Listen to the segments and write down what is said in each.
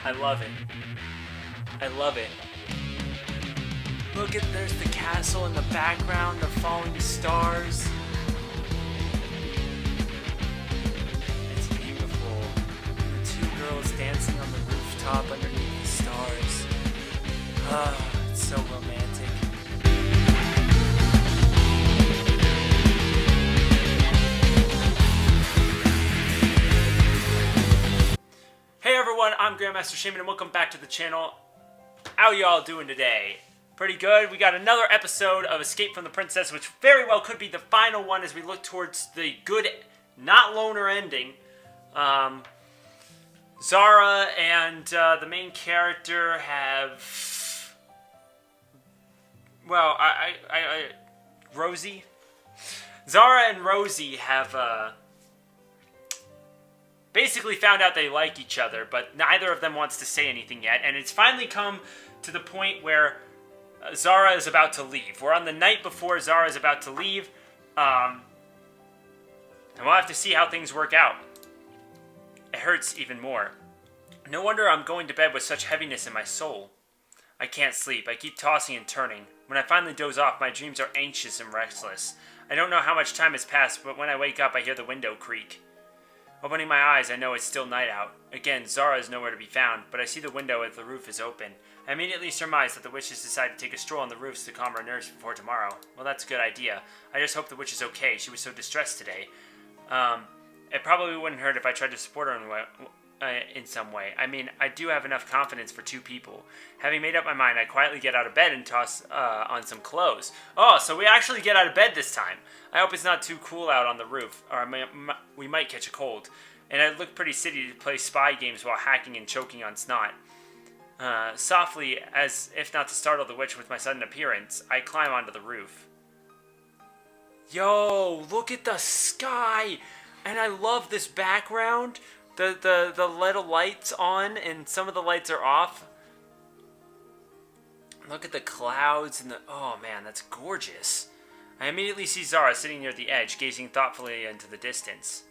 I love it. I love it. Look at, there's the castle in the background, the falling stars. It's beautiful. The two girls dancing on the rooftop underneath the stars. Ah, it's so romantic. Hey everyone, I'm Grandmaster Shaymin and welcome back to the channel. How y'all doing today? Pretty good. We got another episode of Escape from the Princess, which very well could be the final one as we look towards the good, not loner ending. Zara and the main character have... Well, Rosie? Zara and Rosie have, basically found out they like each other, but neither of them wants to say anything yet, and it's finally come to the point where Zara is about to leave. We're on the night before Zara is about to leave, and we'll have to see how things work out. It hurts even more. No wonder I'm going to bed with such heaviness in my soul. I can't sleep. I keep tossing and turning. When I finally doze off, my dreams are anxious and restless. I don't know how much time has passed, but when I wake up, I hear the window creak. Opening my eyes, I know it's still night out. Again, Zara is nowhere to be found, but I see the window as the roof is open. I immediately surmise that the witch has decided to take a stroll on the roofs to calm her nerves before tomorrow. Well, that's a good idea. I just hope the witch is okay. She was so distressed today. It probably wouldn't hurt if I tried to support her in some way. I mean, I do have enough confidence for two people. Having made up my mind, I quietly get out of bed and toss on some clothes. Oh, so we actually get out of bed this time. I hope it's not too cool out on the roof, or we might catch a cold. And I look pretty silly to play spy games while hacking and choking on snot. Softly, as if not to startle the witch with my sudden appearance, I climb onto the roof. Yo, look at the sky! And I love this background. The little lights on and some of the lights are off. Look at the clouds and the... Oh man, that's gorgeous. I immediately see Zara sitting near the edge, gazing thoughtfully into the distance.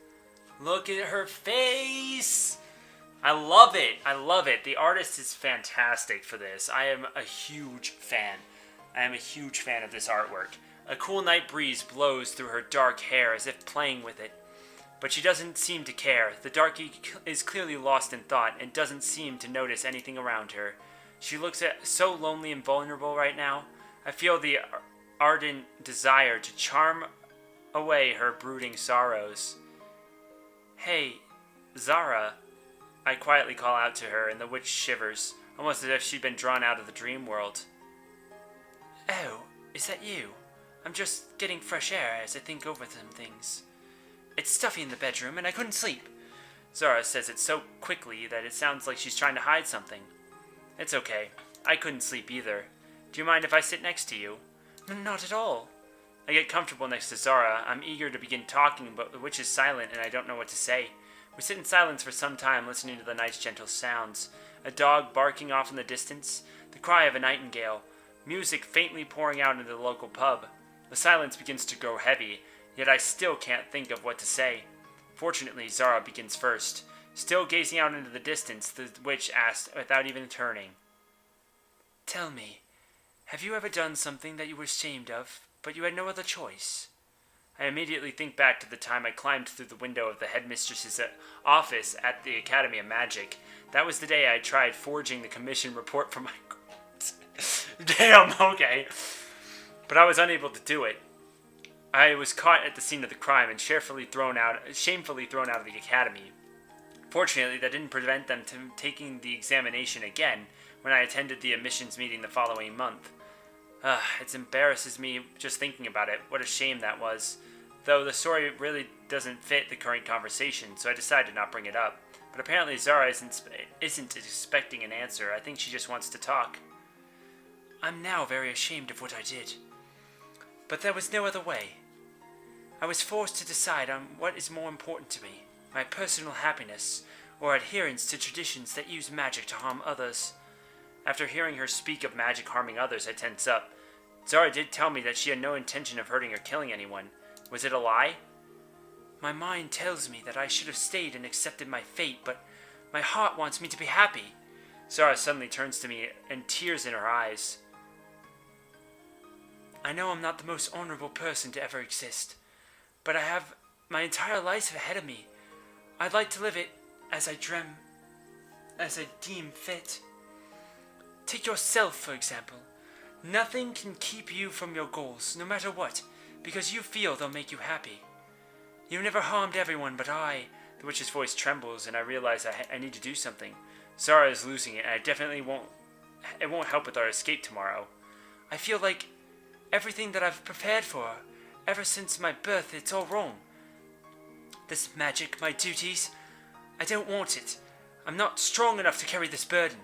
Look at her face! I love it. I love it. The artist is fantastic for this. I am a huge fan. I am a huge fan of this artwork. A cool night breeze blows through her dark hair as if playing with it. But she doesn't seem to care. The darkie is clearly lost in thought and doesn't seem to notice anything around her. She looks so lonely and vulnerable right now. I feel the ardent desire to charm away her brooding sorrows. Hey, Zara, I quietly call out to her, and the witch shivers, almost as if she'd been drawn out of the dream world. Oh, is that you? I'm just getting fresh air as I think over some things. It's stuffy in the bedroom, and I couldn't sleep. Zara says it so quickly that it sounds like she's trying to hide something. It's okay. I couldn't sleep either. Do you mind if I sit next to you? Not at all. I get comfortable next to Zara. I'm eager to begin talking, but the witch is silent and I don't know what to say. We sit in silence for some time, listening to the night's gentle sounds. A dog barking off in the distance, the cry of a nightingale, music faintly pouring out into the local pub. The silence begins to grow heavy, yet I still can't think of what to say. Fortunately, Zara begins first. Still gazing out into the distance, the witch asked without even turning. Tell me, have you ever done something that you were ashamed of, but you had no other choice? I immediately think back to the time I climbed through the window of the headmistress's office at the Academy of Magic. That was the day I tried forging the commission report for my... Damn, okay. But I was unable to do it. I was caught at the scene of the crime and shamefully thrown out of the academy. Fortunately, that didn't prevent them from taking the examination again when I attended the admissions meeting the following month. It embarrasses me just thinking about it. What a shame that was. Though the story really doesn't fit the current conversation, so I decided to not bring it up. But apparently Zara isn't expecting an answer. I think she just wants to talk. I'm now very ashamed of what I did. But there was no other way. I was forced to decide on what is more important to me, my personal happiness, or adherence to traditions that use magic to harm others. After hearing her speak of magic harming others, I tense up. Zara did tell me that she had no intention of hurting or killing anyone. Was it a lie? My mind tells me that I should have stayed and accepted my fate, but My heart wants me to be happy. Zara suddenly turns to me and tears in her eyes. I know I'm not the most honorable person to ever exist, but I have my entire life ahead of me. I'd like to live it as I deem fit. Take yourself, for example. Nothing can keep you from your goals, no matter what, because you feel they'll make you happy. You've never harmed everyone but I. The witch's voice trembles, and I realize I need to do something. Zara is losing it, and I definitely won't help with our escape tomorrow. I feel like everything that I've prepared for, ever since my birth, it's all wrong. This magic, my duties, I don't want it. I'm not strong enough to carry this burden.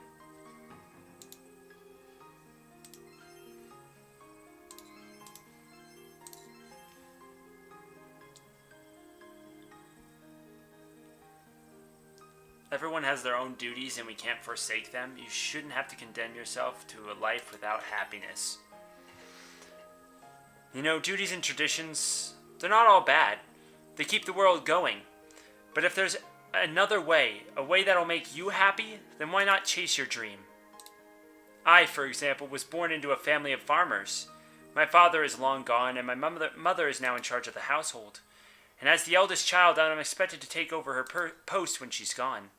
Everyone has their own duties and we can't forsake them. You shouldn't have to condemn yourself to a life without happiness. You know, duties and traditions, they're not all bad. They keep the world going. But if there's another way, a way that'll make you happy, then why not chase your dream? I, for example, was born into a family of farmers. My father is long gone and my mother is now in charge of the household. And as the eldest child, I'm expected to take over her post when she's gone.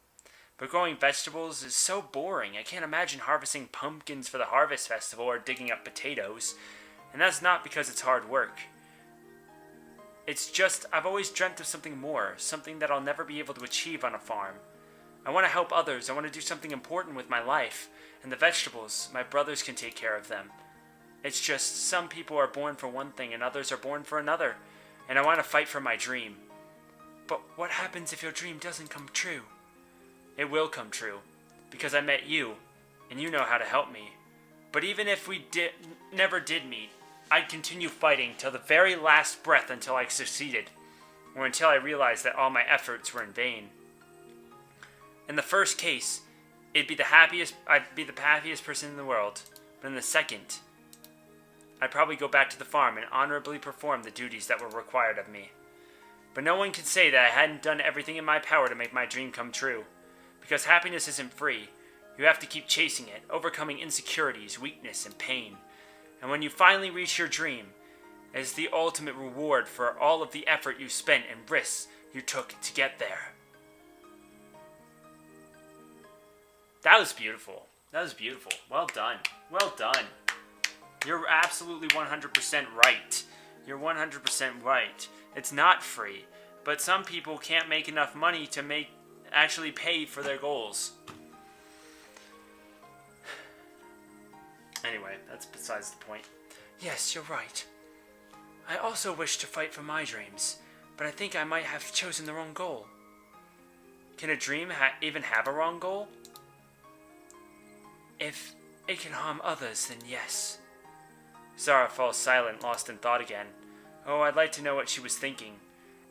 But growing vegetables is so boring. I can't imagine harvesting pumpkins for the harvest festival or digging up potatoes. And that's not because it's hard work. It's just I've always dreamt of something more, something that I'll never be able to achieve on a farm. I want to help others. I want to do something important with my life. And the vegetables, my brothers can take care of them. It's just some people are born for one thing and others are born for another. And I want to fight for my dream. But what happens if your dream doesn't come true? It will come true, because I met you, and you know how to help me. But even if we never did meet, I'd continue fighting till the very last breath until I succeeded, or until I realized that all my efforts were in vain. In the first case, I'd be the happiest person in the world. But in the second, I'd probably go back to the farm and honorably perform the duties that were required of me. But no one can say that I hadn't done everything in my power to make my dream come true. Because happiness isn't free. You have to keep chasing it, overcoming insecurities, weakness, and pain. And when you finally reach your dream, it is the ultimate reward for all of the effort you spent and risks you took to get there. That was beautiful. That was beautiful. Well done. Well done. You're absolutely 100% right. You're 100% right. It's not free, but some people can't make enough money to actually pay for their goals. Anyway, that's besides the point. Yes, you're right. I also wish to fight for my dreams, but I think I might have chosen the wrong goal. Can a dream even have a wrong goal? If it can harm others, then yes. Zara falls silent, lost in thought again. Oh, I'd like to know what she was thinking.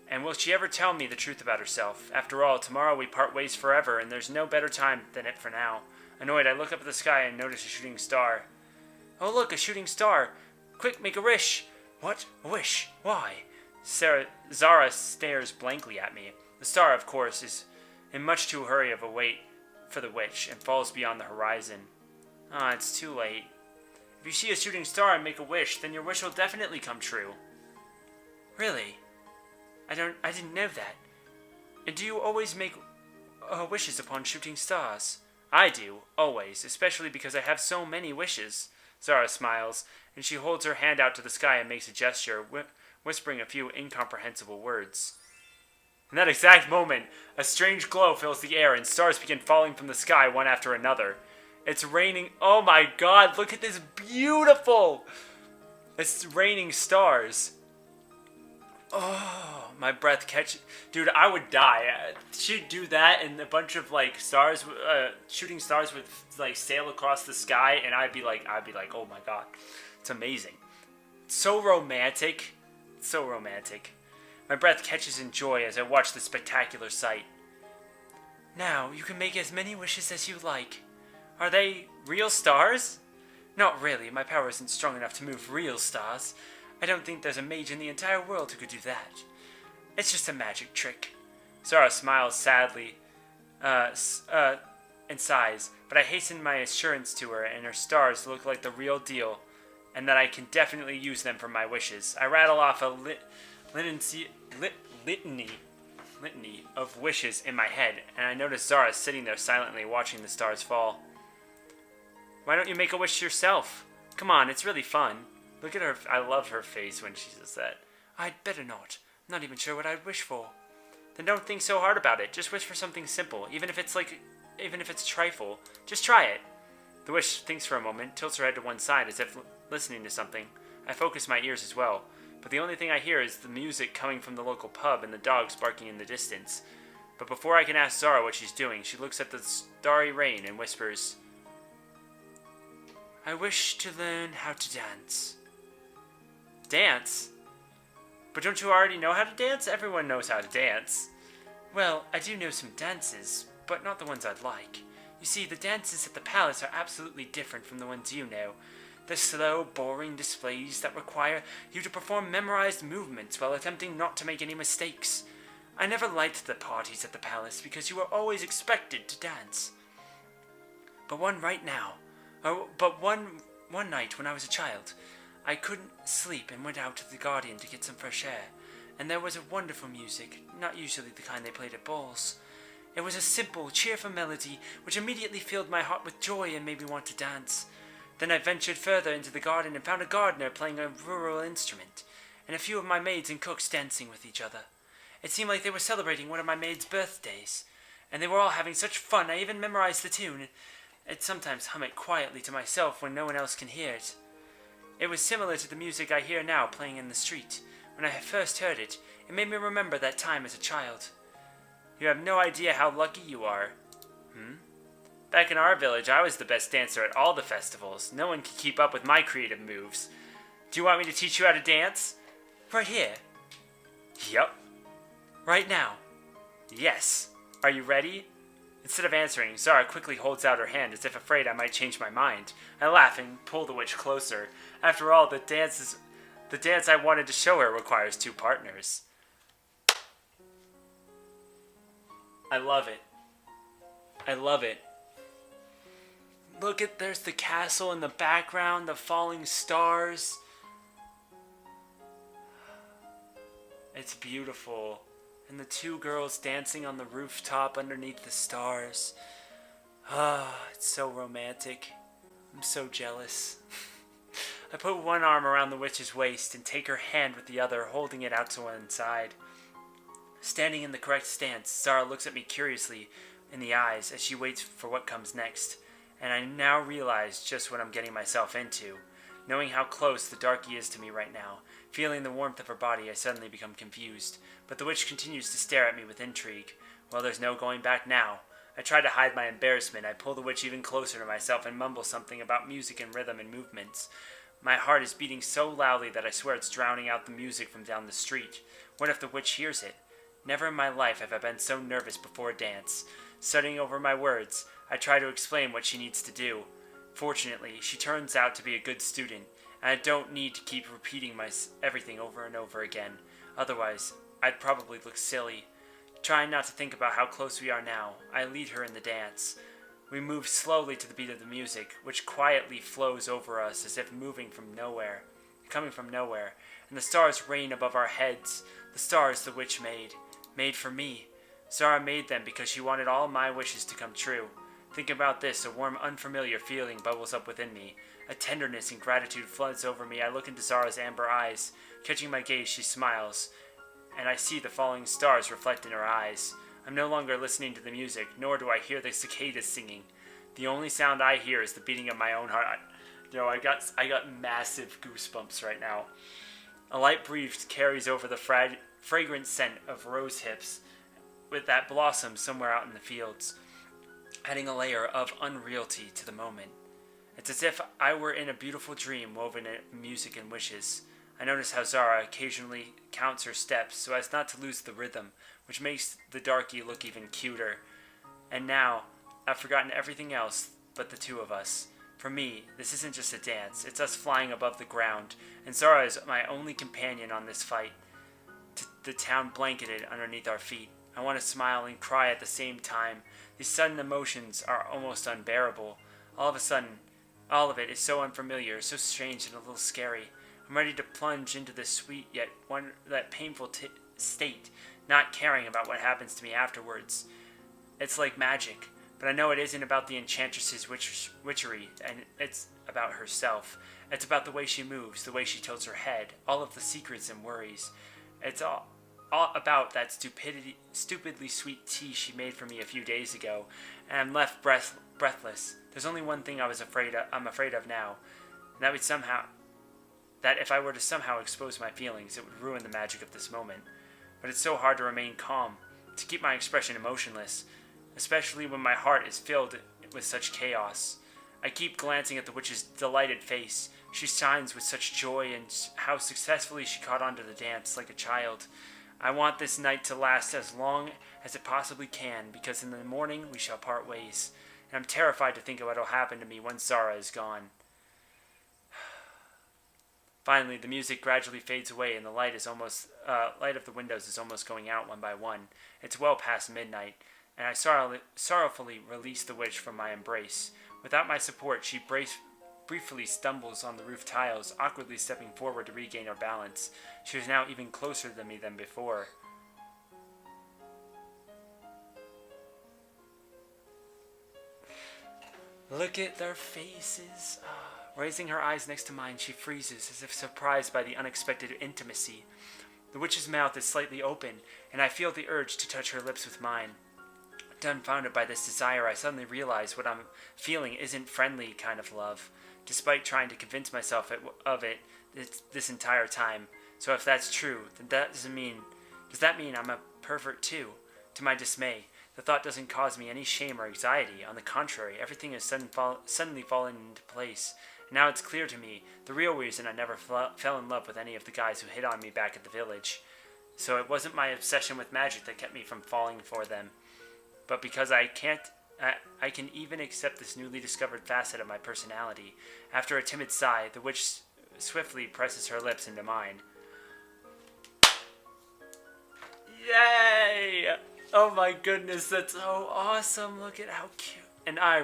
And will she ever tell me the truth about herself? After all, tomorrow we part ways forever, and there's no better time than it for now. Annoyed, I look up at the sky and notice a shooting star. Oh look, a shooting star! Quick, make a wish! What? A wish? Why? Zara stares blankly at me. The star, of course, is in much too hurry of a wait for the witch, and falls beyond the horizon. Ah, it's too late. If you see a shooting star and make a wish, then your wish will definitely come true. Really? I didn't know that. And do you always make wishes upon shooting stars? I do, always, especially because I have so many wishes. Zara smiles, and she holds her hand out to the sky and makes a gesture, whispering a few incomprehensible words. In that exact moment, a strange glow fills the air and stars begin falling from the sky one after another. It's raining. Oh my god, look at this beautiful! It's raining stars. Oh, my breath catches. Dude, I would die. She'd do that and a bunch of like stars, shooting stars would like sail across the sky, and I'd be like, oh my god, it's amazing. So romantic. So romantic. My breath catches in joy as I watch the spectacular sight. Now, you can make as many wishes as you like. Are they real stars? Not really, my power isn't strong enough to move real stars. I don't think there's a mage in the entire world who could do that. It's just a magic trick. Zara smiles sadly uh, and sighs, but I hastened my assurance to her, and her stars look like the real deal, and that I can definitely use them for my wishes. I rattle off a litany of wishes in my head, and I notice Zara sitting there silently watching the stars fall. Why don't you make a wish yourself? Come on, it's really fun. Look at her. I love her face when she says that. I'd better not. I'm not even sure what I'd wish for. Then don't think so hard about it. Just wish for something simple, even if it's trifle. Just try it. The wish thinks for a moment, tilts her head to one side as if listening to something. I focus my ears as well, but the only thing I hear is the music coming from the local pub and the dogs barking in the distance. But before I can ask Zara what she's doing, she looks at the starry rain and whispers, I wish to learn how to dance. Dance? But don't you already know how to dance? Everyone knows how to dance. Well, I do know some dances, but not the ones I'd like. You see, the dances at the palace are absolutely different from the ones you know. The slow, boring displays that require you to perform memorized movements while attempting not to make any mistakes. I never liked the parties at the palace because you were always expected to dance. But one night when I was a child, I couldn't sleep and went out to the garden to get some fresh air, and there was a wonderful music, not usually the kind they played at balls. It was a simple, cheerful melody which immediately filled my heart with joy and made me want to dance. Then I ventured further into the garden and found a gardener playing a rural instrument, and a few of my maids and cooks dancing with each other. It seemed like they were celebrating one of my maids' birthdays, and they were all having such fun I even memorized the tune. I'd sometimes hum it quietly to myself when no one else can hear it. It was similar to the music I hear now playing in the street. When I first heard it, it made me remember that time as a child. You have no idea how lucky you are. Back in our village, I was the best dancer at all the festivals. No one could keep up with my creative moves. Do you want me to teach you how to dance? Right here. Yup. Right now. Yes. Are you ready? Instead of answering, Zara quickly holds out her hand as if afraid I might change my mind. I laugh and pull the witch closer. After all, the dance I wanted to show her requires two partners. I love it. I love it. Look at, there's the castle in the background, the falling stars. It's beautiful. And the two girls dancing on the rooftop underneath the stars. It's so romantic. I'm so jealous. I put one arm around the witch's waist and take her hand with the other, holding it out to one side. Standing in the correct stance, Zara looks at me curiously in the eyes as she waits for what comes next. And I now realize just what I'm getting myself into. Knowing how close the darky is to me right now, feeling the warmth of her body, I suddenly become confused. But the witch continues to stare at me with intrigue. Well, there's no going back now. I try to hide my embarrassment. I pull the witch even closer to myself and mumble something about music and rhythm and movements. My heart is beating so loudly that I swear it's drowning out the music from down the street. What if the witch hears it? Never in my life have I been so nervous before a dance. Studying over my words, I try to explain what she needs to do. Fortunately, she turns out to be a good student, and I don't need to keep repeating everything over and over again. Otherwise, I'd probably look silly. Trying not to think about how close we are now, I lead her in the dance. We move slowly to the beat of the music, which quietly flows over us as if coming from nowhere, and the stars rain above our heads, the stars the witch made for me. Zara made them because she wanted all my wishes to come true. Thinking about this, a warm, unfamiliar feeling bubbles up within me. A tenderness and gratitude floods over me. I look into Zara's amber eyes. Catching my gaze, she smiles, and I see the falling stars reflect in her eyes. I'm no longer listening to the music, nor do I hear the cicadas singing. The only sound I hear is the beating of my own heart. I got massive goosebumps right now. A light breeze carries over the fragrant scent of rose hips, with that blossom somewhere out in the fields, adding a layer of unreality to the moment. It's as if I were in a beautiful dream woven in music and wishes. I notice how Zara occasionally counts her steps so as not to lose the rhythm, which makes the darky look even cuter. And now, I've forgotten everything else but the two of us. For me, this isn't just a dance, it's us flying above the ground, and Zara is my only companion on this fight. The town blanketed underneath our feet. I want to smile and cry at the same time. These sudden emotions are almost unbearable. All of a sudden, all of it is so unfamiliar, so strange and a little scary. I'm ready to plunge into this sweet yet that painful state, not caring about what happens to me afterwards. It's like magic, but I know it isn't about the enchantress's witchery, and it's about herself. It's about the way she moves, the way she tilts her head, all of the secrets and worries. It's all about that stupidly sweet tea she made for me a few days ago, and I'm left breathless. There's only one thing I'm afraid of now, and that if I were to somehow expose my feelings, it would ruin the magic of this moment. But it's so hard to remain calm, to keep my expression emotionless, especially when my heart is filled with such chaos. I keep glancing at the witch's delighted face. She shines with such joy, and how successfully she caught on to the dance like a child. I want this night to last as long as it possibly can, because in the morning we shall part ways, and I'm terrified to think of what will happen to me once Zara is gone. Finally, the music gradually fades away, and the light of the windows is almost going out one by one. It's well past midnight, and I sorrowfully release the witch from my embrace. Without my support, she briefly stumbles on the roof tiles, awkwardly stepping forward to regain her balance. She was now even closer to me than before. Look at their faces. Raising her eyes next to mine, she freezes, as if surprised by the unexpected intimacy. The witch's mouth is slightly open, and I feel the urge to touch her lips with mine. Dumbfounded by this desire, I suddenly realize what I'm feeling isn't friendly kind of love, despite trying to convince myself of it this entire time. So if that's true, then does that mean I'm a pervert too? To my dismay, the thought doesn't cause me any shame or anxiety. On the contrary, everything has suddenly fallen into place. Now it's clear to me the real reason I never fell in love with any of the guys who hit on me back at the village. So it wasn't my obsession with magic that kept me from falling for them, but because I can even accept this newly discovered facet of my personality. After a timid sigh, the witch swiftly presses her lips into mine. Yay! Oh my goodness, that's so awesome. Look at how cute. And I,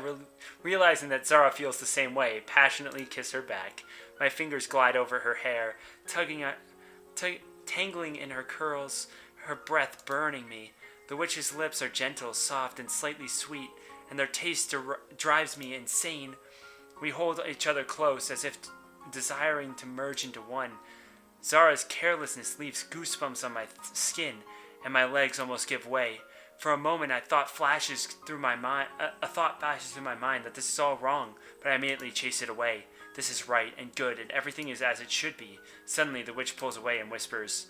realizing that Zara feels the same way, passionately kiss her back. My fingers glide over her hair, tangling in her curls, her breath burning me. The witch's lips are gentle, soft, and slightly sweet, and their taste drives me insane. We hold each other close, as if desiring to merge into one. Zara's carelessness leaves goosebumps on my skin, and my legs almost give way. For a moment, a thought flashes through my mind that this is all wrong, but I immediately chase it away. This is right and good, and everything is as it should be. Suddenly, the witch pulls away and whispers,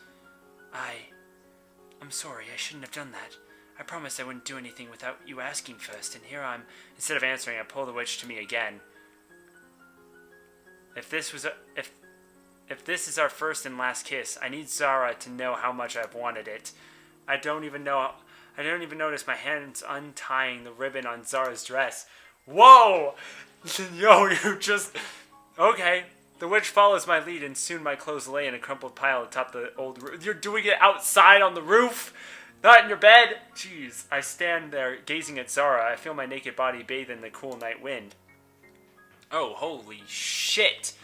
I'm sorry, I shouldn't have done that. I promised I wouldn't do anything without you asking first, and here I'm... Instead of answering, I pull the witch to me again. If this is our first and last kiss, I need Zara to know how much I've wanted it. I don't even notice my hands untying the ribbon on Zara's dress. Whoa! Yo, you just... Okay. The witch follows my lead, and soon my clothes lay in a crumpled pile atop the old roof. You're doing it outside on the roof? Not in your bed? Jeez. I stand there, gazing at Zara. I feel my naked body bathe in the cool night wind. Oh, holy shit.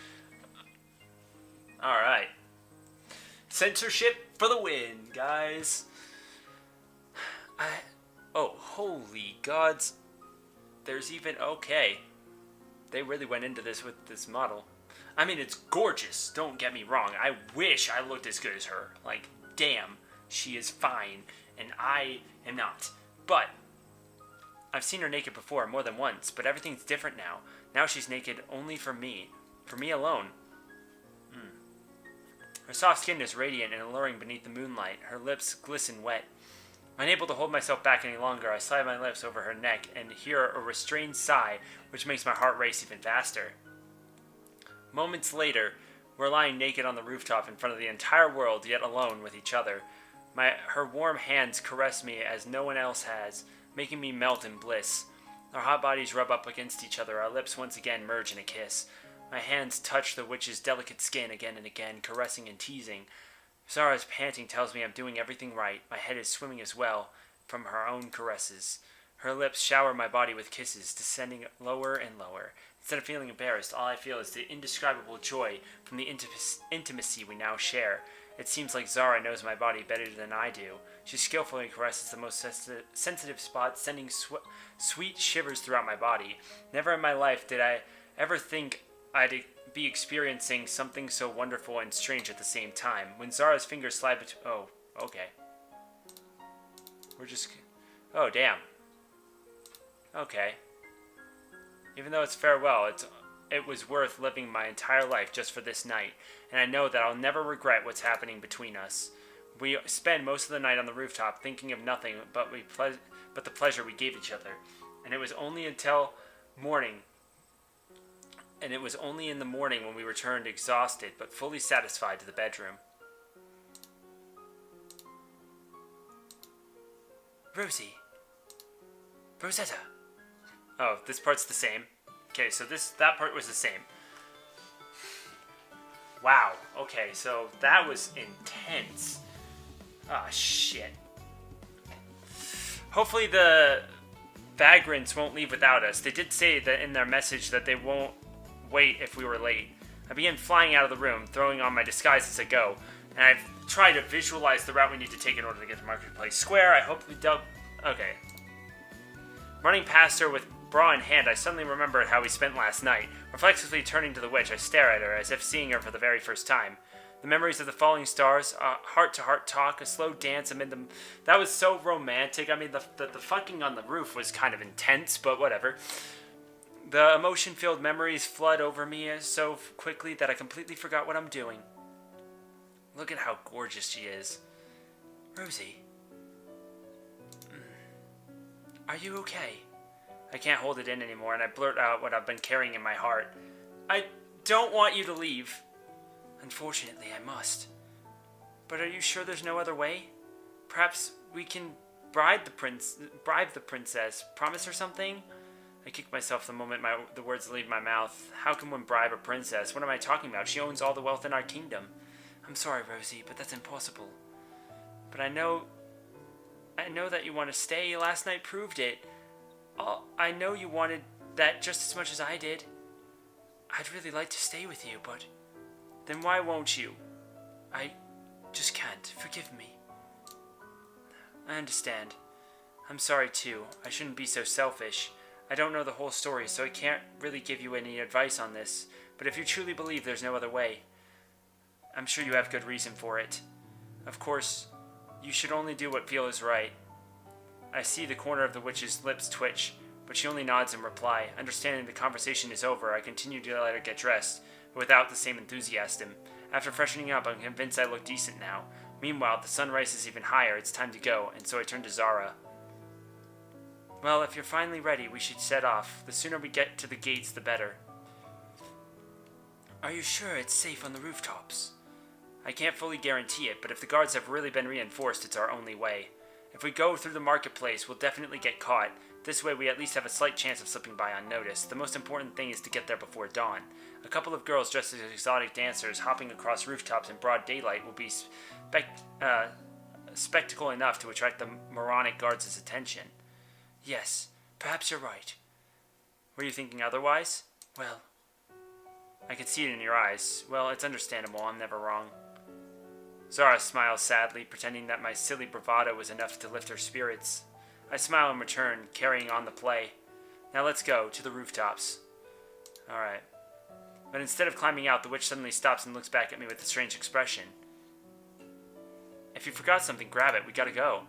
Alright. Censorship for the win, guys. Oh, holy gods. There's even... Okay. They really went into this with this model. I mean, it's gorgeous. Don't get me wrong. I wish I looked as good as her. Like, damn, she is fine, and I am not. But I've seen her naked before, more than once, but everything's different now. Now she's naked only for me alone. Her soft skin is radiant and alluring beneath the moonlight. Her lips glisten wet. Unable to hold myself back any longer, I slide my lips over her neck and hear a restrained sigh, which makes my heart race even faster. Moments later, we're lying naked on the rooftop in front of the entire world, yet alone with each other. Her warm hands caress me as no one else has, making me melt in bliss. Our hot bodies rub up against each other, our lips once again merge in a kiss. My hands touch the witch's delicate skin again and again, caressing and teasing. Zara's panting tells me I'm doing everything right. My head is swimming as well, from her own caresses. Her lips shower my body with kisses, descending lower and lower. Instead of feeling embarrassed, all I feel is the indescribable joy from the intimacy we now share. It seems like Zara knows my body better than I do. She skillfully caresses the most sensitive spots, sending sweet shivers throughout my body. Never in my life did I ever think I'd be experiencing something so wonderful and strange at the same time. When Zara's fingers slide between... Oh, okay. We're just... Oh, damn. Okay. Even though it's farewell, it was worth living my entire life just for this night, and I know that I'll never regret what's happening between us. We spend most of the night on the rooftop thinking of nothing but the pleasure we gave each other, and it was only until morning. And it was only in the morning when we returned exhausted but fully satisfied to the bedroom. Rosie. Rosetta. Oh, this part's the same. Okay, so that part was the same. Wow. Okay, so that was intense. Ah, shit. Hopefully the vagrants won't leave without us. They did say that in their message that they won't wait if we were late. I began flying out of the room, throwing on my disguise as I go, and I've tried to visualize the route we need to take in order to get to Marketplace Square. I hope we don't... Okay. Running past her with bra in hand, I suddenly remembered how we spent last night. Reflexively turning to the witch, I stare at her as if seeing her for the very first time. The memories of the falling stars, a heart-to-heart talk, a slow dance amid them. That was so romantic. I mean, the fucking on the roof was kind of intense, but whatever. The emotion-filled memories flood over me so quickly that I completely forgot what I'm doing. Look at how gorgeous she is. Rosie. Are you okay? I can't hold it in anymore, and I blurt out what I've been carrying in my heart. I don't want you to leave. Unfortunately, I must. But are you sure there's no other way? Perhaps we can bribe the princess, promise her something? I kick myself the moment the words leave my mouth. How can one bribe a princess? What am I talking about? She owns all the wealth in our kingdom. I'm sorry, Rosie, but that's impossible. But I know that you want to stay. Last night proved it. I know you wanted that just as much as I did. I'd really like to stay with you, but then why won't you? I just can't. Forgive me. I understand. I'm sorry too. I shouldn't be so selfish. I don't know the whole story, so I can't really give you any advice on this, but if you truly believe there's no other way, I'm sure you have good reason for it. Of course, you should only do what feels right. I see the corner of the witch's lips twitch, but she only nods in reply. Understanding the conversation is over, I continue to let her get dressed, but without the same enthusiasm. After freshening up, I'm convinced I look decent now. Meanwhile, the sun rises even higher. It's time to go, and so I turn to Zara. Well, if you're finally ready, we should set off. The sooner we get to the gates, the better. Are you sure it's safe on the rooftops? I can't fully guarantee it, but if the guards have really been reinforced, it's our only way. If we go through the marketplace, we'll definitely get caught. This way, we at least have a slight chance of slipping by unnoticed. The most important thing is to get there before dawn. A couple of girls dressed as exotic dancers hopping across rooftops in broad daylight will be spectacle enough to attract the moronic guards' attention. Yes, perhaps you're right. Were you thinking otherwise? Well, I could see it in your eyes. Well, it's understandable. I'm never wrong. Zara smiles sadly, pretending that my silly bravado was enough to lift her spirits. I smile in return, carrying on the play. Now let's go, to the rooftops. Alright. But instead of climbing out, the witch suddenly stops and looks back at me with a strange expression. If you forgot something, grab it. We gotta go.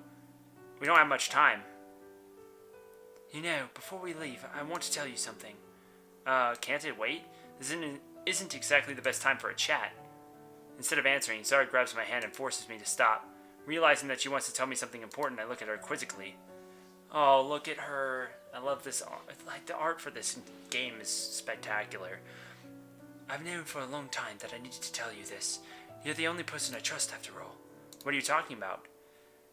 We don't have much time. You know, before we leave, I want to tell you something. Can't it wait? This isn't exactly the best time for a chat. Instead of answering, Zara grabs my hand and forces me to stop. Realizing that she wants to tell me something important, I look at her quizzically. Oh, look at her. I love this art. Like, the art for this game is spectacular. I've known for a long time that I needed to tell you this. You're the only person I trust after all. What are you talking about?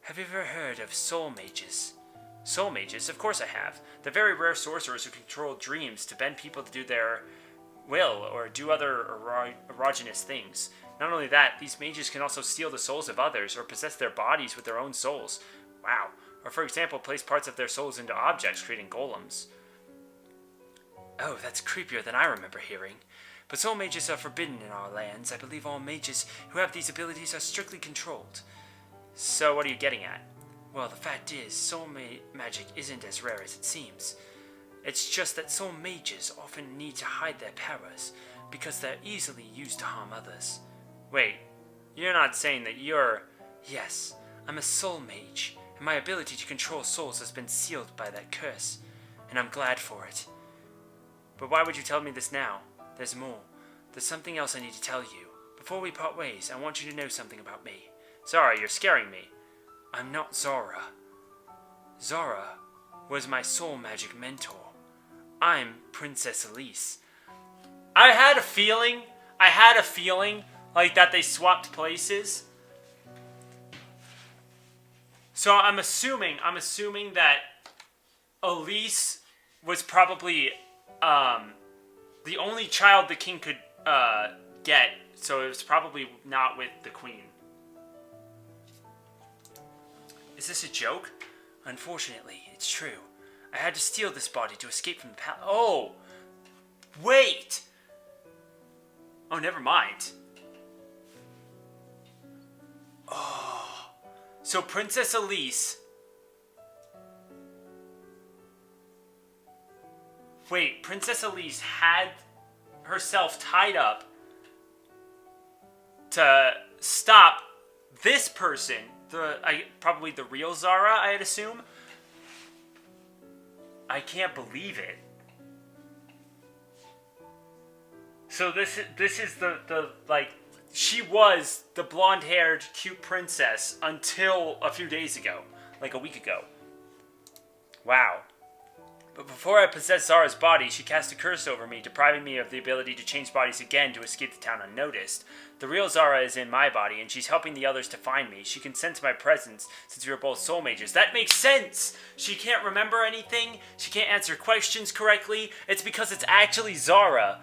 Have you ever heard of soul mages? Soul mages? Of course I have. They're very rare sorcerers who control dreams to bend people to do their will or do other erogenous things. Not only that, these mages can also steal the souls of others or possess their bodies with their own souls. Wow. Or for example, place parts of their souls into objects, creating golems. Oh, that's creepier than I remember hearing. But soul mages are forbidden in our lands. I believe all mages who have these abilities are strictly controlled. So what are you getting at? Well, the fact is, soul magic isn't as rare as it seems. It's just that soul mages often need to hide their powers, because they're easily used to harm others. Wait, you're not saying that you're... Yes, I'm a soul mage, and my ability to control souls has been sealed by that curse, and I'm glad for it. But why would you tell me this now? There's more. There's something else I need to tell you. Before we part ways, I want you to know something about me. Zara, you're scaring me. I'm not Zara. Zara was my soul magic mentor. I'm Princess Elise. I had a feeling like that they swapped places. So I'm assuming that Elise was probably the only child the king could get, so it was probably not with the queen. Is this a joke? Unfortunately, it's true. I had to steal this body to escape from the palace. Oh! Wait! Oh, never mind. Oh. So Princess Elise... Wait, Princess Elise had herself tied up to stop this person, probably the real Zara, I'd assume. I can't believe it. So this is the like, she was the blonde-haired cute princess until a few days ago, like a week ago. Wow. But before I possessed Zara's body, she cast a curse over me, depriving me of the ability to change bodies again to escape the town unnoticed. The real Zara is in my body, and she's helping the others to find me. She can sense my presence, since we are both soul mages. That makes sense! She can't remember anything, she can't answer questions correctly. It's because it's actually Zara.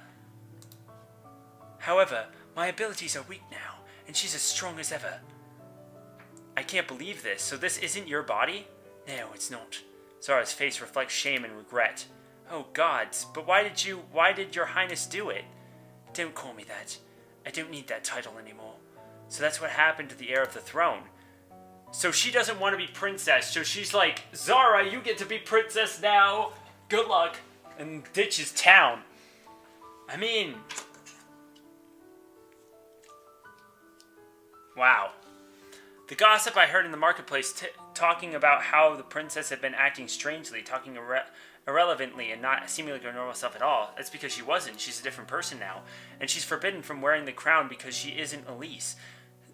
However, my abilities are weak now, and she's as strong as ever. I can't believe this. So this isn't your body? No, it's not. Zara's face reflects shame and regret. Oh gods, but why did your highness do it? Don't call me that. I don't need that title anymore. So that's what happened to the heir of the throne. So she doesn't want to be princess, so she's like, Zara, you get to be princess now. Good luck. And ditches town. I mean... Wow. The gossip I heard in the marketplace talking about how the princess had been acting strangely, talking irrelevantly and not seeming like her normal self at all, that's because she wasn't. She's a different person now. And she's forbidden from wearing the crown because she isn't Elise.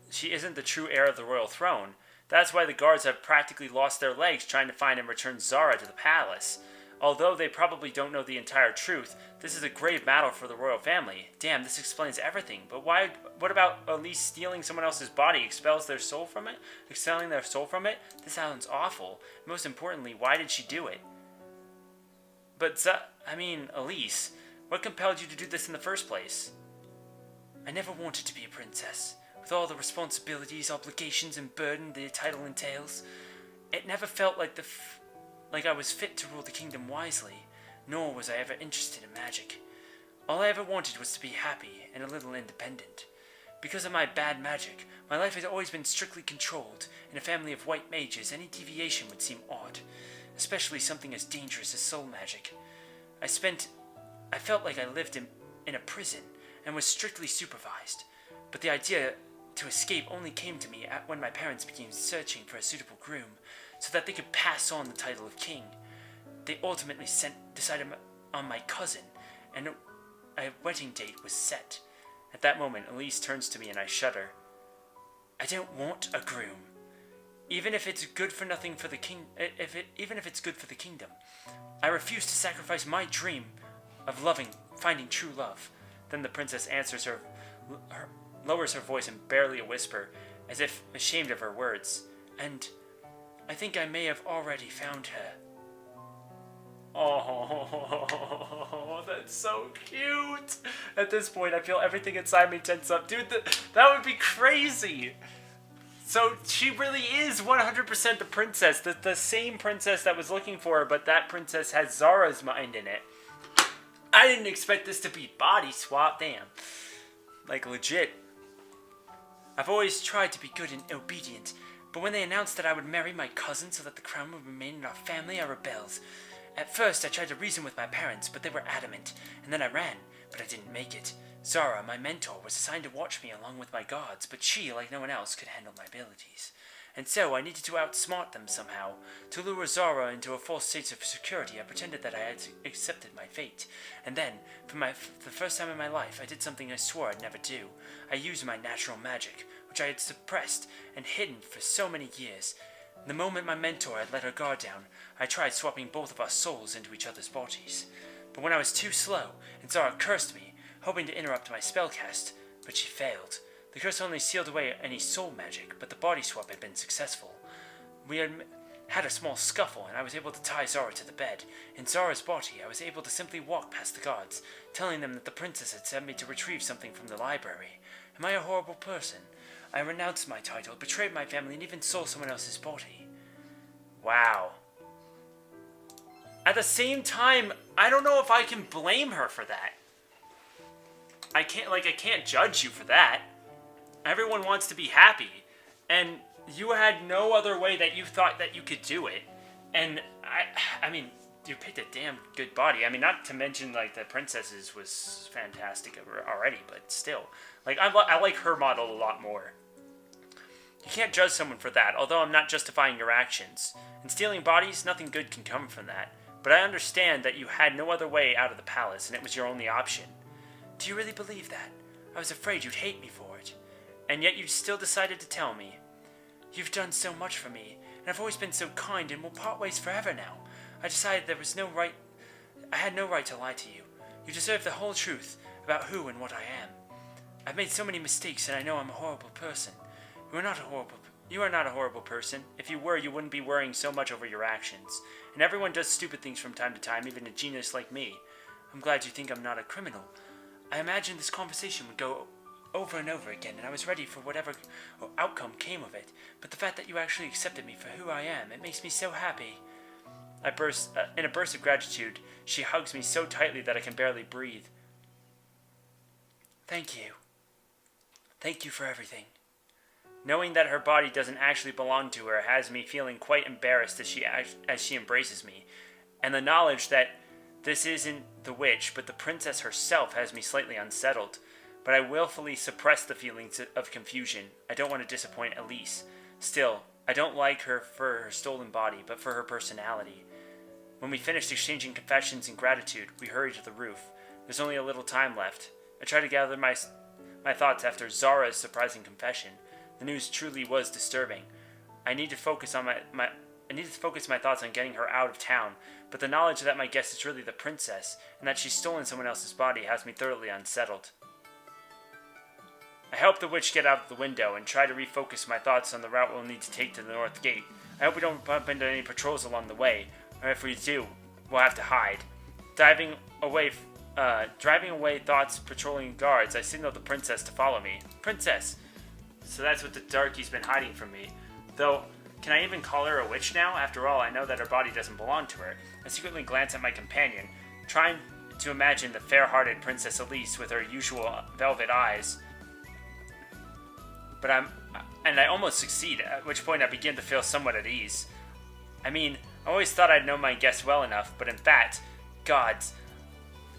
She isn't the true heir of the royal throne. That's why the guards have practically lost their legs trying to find and return Zara to the palace. Although they probably don't know the entire truth, this is a grave battle for the royal family. Damn, this explains everything. But why? What about Elise stealing someone else's body, expelling their soul from it? This sounds awful. Most importantly, why did she do it? But, Elise, what compelled you to do this in the first place? I never wanted to be a princess. With all the responsibilities, obligations, and burden the title entails, it never felt like I was fit to rule the kingdom wisely, nor was I ever interested in magic. All I ever wanted was to be happy and a little independent. Because of my bad magic, my life has always been strictly controlled. In a family of white mages, any deviation would seem odd, especially something as dangerous as soul magic. I felt like I lived in a prison and was strictly supervised, but the idea to escape only came to me when my parents began searching for a suitable groom, so that they could pass on the title of king. They ultimately decided on my cousin, and a wedding date was set. At that moment, Elise turns to me and I shudder. I don't want a groom. Even if it's good for nothing for the even if it's good for the kingdom. I refuse to sacrifice my dream of finding true love. Then the princess answers lowers her voice in barely a whisper, as if ashamed of her words. And I think I may have already found her. Oh, that's so cute. At this point, I feel everything inside me tense up. Dude, that would be crazy. So she really is 100% the princess. The same princess that was looking for her, but that princess has Zara's mind in it. I didn't expect this to be body swap, damn. Like, legit. I've always tried to be good and obedient, but when they announced that I would marry my cousin so that the crown would remain in our family, I rebelled. At first, I tried to reason with my parents, but they were adamant, and then I ran, but I didn't make it. Zara, my mentor, was assigned to watch me along with my guards, but she, like no one else, could handle my abilities. And so I needed to outsmart them somehow. To lure Zara into a false state of security, I pretended that I had accepted my fate. And then, for the first time in my life, I did something I swore I'd never do. I used my natural magic, which I had suppressed and hidden for so many years. The moment my mentor had let her guard down, I tried swapping both of our souls into each other's bodies. But when I was too slow, and Zara cursed me, hoping to interrupt my spellcast, but she failed. The curse only sealed away any soul magic, but the body swap had been successful. We had a small scuffle, and I was able to tie Zara to the bed. In Zara's body, I was able to simply walk past the guards, telling them that the princess had sent me to retrieve something from the library. Am I a horrible person? I renounced my title, betrayed my family, and even stole someone else's body. Wow. At the same time, I don't know if I can blame her for that. I can't judge you for that. Everyone wants to be happy, and you had no other way that you thought that you could do it. And I mean, you picked a damn good body. I mean, not to mention like the princess's was fantastic already, but still, like I like her model a lot more. You can't judge someone for that, although I'm not justifying your actions. In stealing bodies, nothing good can come from that. But I understand that you had no other way out of the palace, and it was your only option. Do you really believe that? I was afraid you'd hate me for it. And yet you still decided to tell me. You've done so much for me, and I've always been so kind, and we'll part ways forever now. I decided I had no right to lie to you. You deserve the whole truth about who and what I am. I've made so many mistakes, and I know I'm a horrible person. You are not a horrible person. If you were, you wouldn't be worrying so much over your actions. And everyone does stupid things from time to time, even a genius like me. I'm glad you think I'm not a criminal. I imagined this conversation would go over and over again, and I was ready for whatever outcome came of it. But the fact that you actually accepted me for who I am, it makes me so happy. In a burst of gratitude, she hugs me so tightly that I can barely breathe. Thank you. Thank you for everything. Knowing that her body doesn't actually belong to her has me feeling quite embarrassed as she embraces me, and the knowledge that this isn't the witch, but the princess herself has me slightly unsettled. But I willfully suppress the feelings of confusion. I don't want to disappoint Elise. Still, I don't like her for her stolen body, but for her personality. When we finished exchanging confessions and gratitude, we hurried to the roof. There's only a little time left. I try to gather my thoughts after Zara's surprising confession. The news truly was disturbing. I need to focus my thoughts on getting her out of town, but the knowledge that my guest is really the princess, and that she's stolen someone else's body has me thoroughly unsettled. I help the witch get out of the window and try to refocus my thoughts on the route we'll need to take to the north gate. I hope we don't bump into any patrols along the way, or if we do, we'll have to hide. Driving away thoughts patrolling guards, I signal the princess to follow me. Princess! So that's what the darkie's been hiding from me. Though, can I even call her a witch now? After all, I know that her body doesn't belong to her. I secretly glance at my companion, trying to imagine the fair-hearted Princess Elise with her usual velvet eyes. But I almost succeed, at which point I begin to feel somewhat at ease. I mean, I always thought I'd know my guests well enough, but in fact, gods.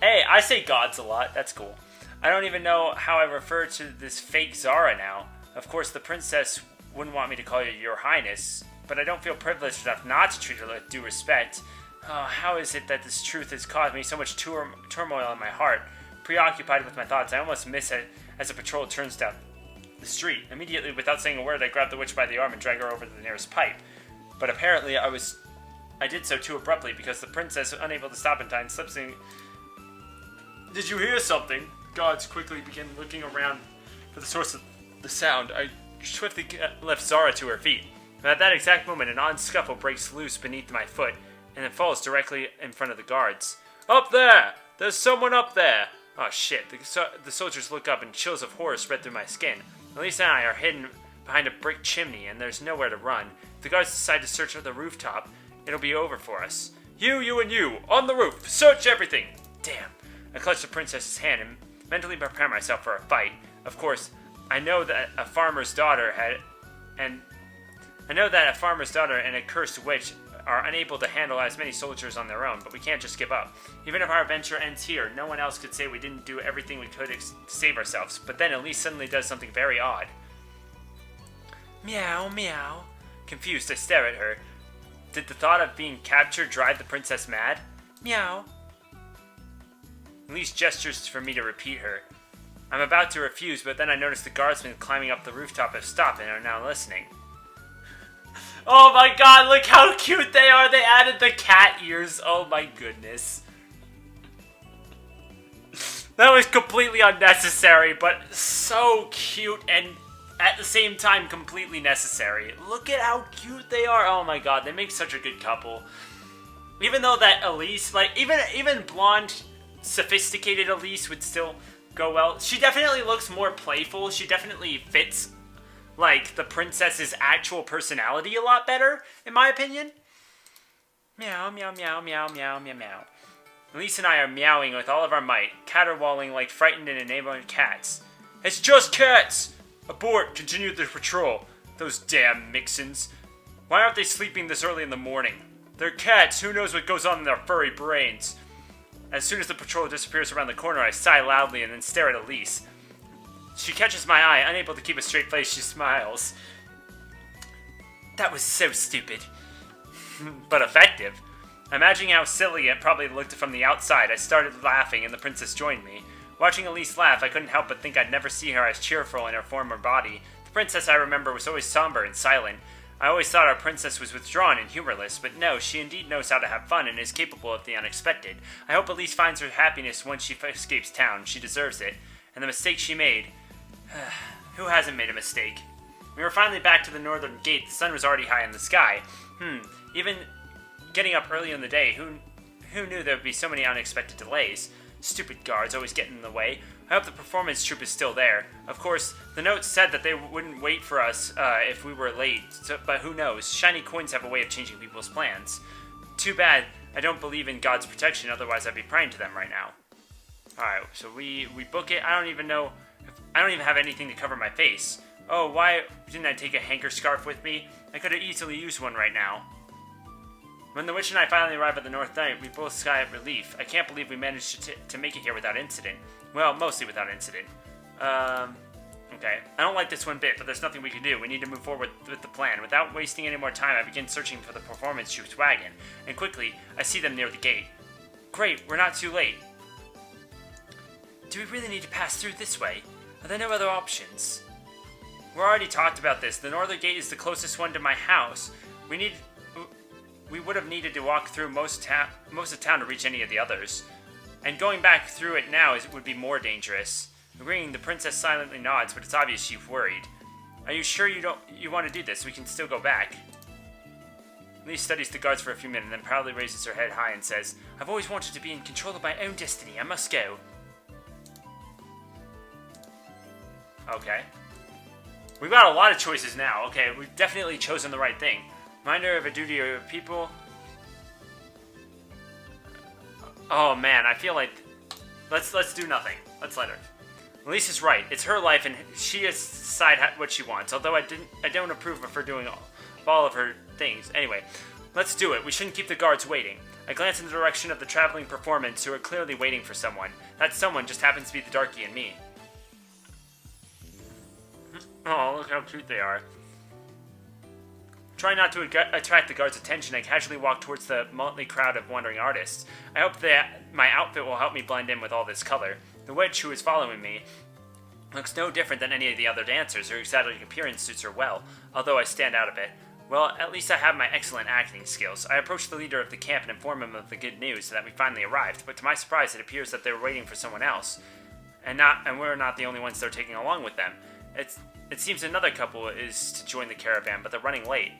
Hey, I say gods a lot, that's cool. I don't even know how I refer to this fake Zara now. Of course, the princess wouldn't want me to call you Your Highness, but I don't feel privileged enough not to treat her with due respect. Oh, how is it that this truth has caused me so much turmoil in my heart? Preoccupied with my thoughts, I almost miss it as a patrol turns down the street. Immediately, without saying a word, I grab the witch by the arm and drag her over to the nearest pipe. But apparently, I did so too abruptly because the princess, unable to stop in time, slips in. Did you hear something? Guards quickly begin looking around for the source of the sound. I swiftly left Zara to her feet. But at that exact moment, an odd scuffle breaks loose beneath my foot, and it falls directly in front of the guards. Up there! There's someone up there! Oh shit, the soldiers look up and chills of horror spread through my skin. Elise and I are hidden behind a brick chimney, and there's nowhere to run. If the guards decide to search the rooftop, it'll be over for us. You, and you, on the roof, search everything! Damn. I clutch the princess's hand and mentally prepare myself for a fight. Of course, I know that a farmer's daughter and a cursed witch are unable to handle as many soldiers on their own, but we can't just give up. Even if our adventure ends here, no one else could say we didn't do everything we could to save ourselves. But then Elise suddenly does something very odd. Meow, meow. Confused, I stare at her. Did the thought of being captured drive the princess mad? Meow. Elise gestures for me to repeat her. I'm about to refuse, but then I notice the guardsmen climbing up the rooftop have stopped and are now listening. Oh my god, look how cute they are! They added the cat ears. Oh my goodness. That was completely unnecessary, but so cute and at the same time completely necessary. Look at how cute they are. Oh my god, they make such a good couple. Even though that Elise, like, even blonde, sophisticated Elise would still go well. She definitely looks more playful. She definitely fits, like, the princess's actual personality a lot better, in my opinion. Meow, meow, meow, meow, meow, meow, meow. Elise and I are meowing with all of our might, caterwauling like frightened and enamored cats. It's just cats! Abort, continue the patrol. Those damn mixins. Why aren't they sleeping this early in the morning? They're cats, who knows what goes on in their furry brains. As soon as the patrol disappears around the corner, I sigh loudly and then stare at Elise. She catches my eye, unable to keep a straight face, she smiles. That was so stupid. But effective. Imagining how silly it probably looked from the outside, I started laughing and the princess joined me. Watching Elise laugh, I couldn't help but think I'd never see her as cheerful in her former body. The princess, I remember, was always somber and silent. I always thought our princess was withdrawn and humorless, but no, she indeed knows how to have fun and is capable of the unexpected. I hope Elise finds her happiness once she escapes town. She deserves it. And the mistake she made... Who hasn't made a mistake? We were finally back to the northern gate. The sun was already high in the sky. Even getting up early in the day, who knew there would be so many unexpected delays? Stupid guards always getting in the way. I hope the performance troupe is still there. Of course, the note said that they wouldn't wait for us if we were late, but who knows? Shiny coins have a way of changing people's plans. Too bad I don't believe in God's protection, otherwise I'd be praying to them right now. Alright, so we book it. I don't even have anything to cover my face. Oh, why didn't I take a hanker scarf with me? I could have easily used one right now. When the witch and I finally arrive at the North Night, we both sigh of relief. I can't believe we managed to make it here without incident. Well, mostly without incident. Okay. I don't like this one bit, but there's nothing we can do. We need to move forward with the plan. Without wasting any more time, I begin searching for the performance troupe's wagon. And quickly, I see them near the gate. Great, we're not too late. Do we really need to pass through this way? Are there no other options? We already talked about this. The northern gate is the closest one to my house. We would have needed to walk through most of town to reach any of the others. And going back through it now would be more dangerous. Agreeing, the princess silently nods, but it's obvious she's worried. Are you sure you want to do this? We can still go back. Elise studies the guards for a few minutes, and then proudly raises her head high and says, I've always wanted to be in control of my own destiny. I must go. Okay. We've got a lot of choices now. Okay, we've definitely chosen the right thing. Reminder of a duty to your people. Oh man, I feel like let's do nothing. Let's let her. Elise is right. It's her life, and she has to decide what she wants. Although I don't approve of her doing all of her things. Anyway, let's do it. We shouldn't keep the guards waiting. I glance in the direction of the traveling performance, who are clearly waiting for someone. That someone just happens to be the darky and me. Oh, look how cute they are. Trying not to attract the guards' attention, I casually walk towards the motley crowd of wandering artists. I hope that my outfit will help me blend in with all this color. The witch who is following me looks no different than any of the other dancers. Her exotic appearance suits her well, although I stand out a bit. Well, at least I have my excellent acting skills. I approach the leader of the camp and inform him of the good news so that we finally arrived, but to my surprise it appears that they were waiting for someone else. And we're not the only ones they're taking along with them. It seems another couple is to join the caravan, but they're running late.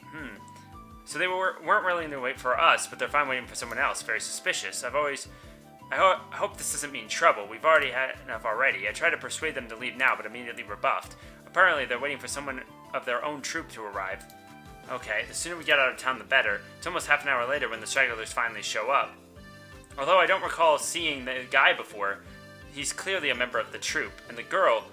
So they weren't really in the wait for us, but they're fine waiting for someone else. Very suspicious. I hope this doesn't mean trouble. We've already had enough already. I try to persuade them to leave now, but immediately rebuffed. Apparently, they're waiting for someone of their own troop to arrive. Okay, the sooner we get out of town, the better. It's almost half an hour later when the stragglers finally show up. Although I don't recall seeing the guy before, he's clearly a member of the troop. And the girl,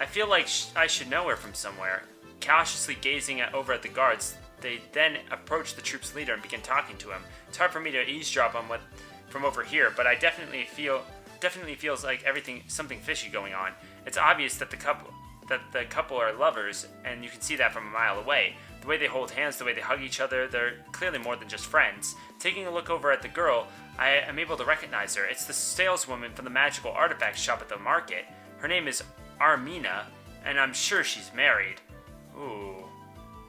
I feel like I should know her from somewhere. Cautiously gazing over at the guards, they then approach the troop's leader and begin talking to him. It's hard for me to eavesdrop on what from over here, but I definitely feels like something fishy going on. It's obvious that the couple are lovers, and you can see that from a mile away. The way they hold hands, the way they hug each other, they're clearly more than just friends. Taking a look over at the girl, I am able to recognize her. It's the saleswoman from the magical artifact shop at the market. Her name is Armina, and I'm sure she's married. Ooh.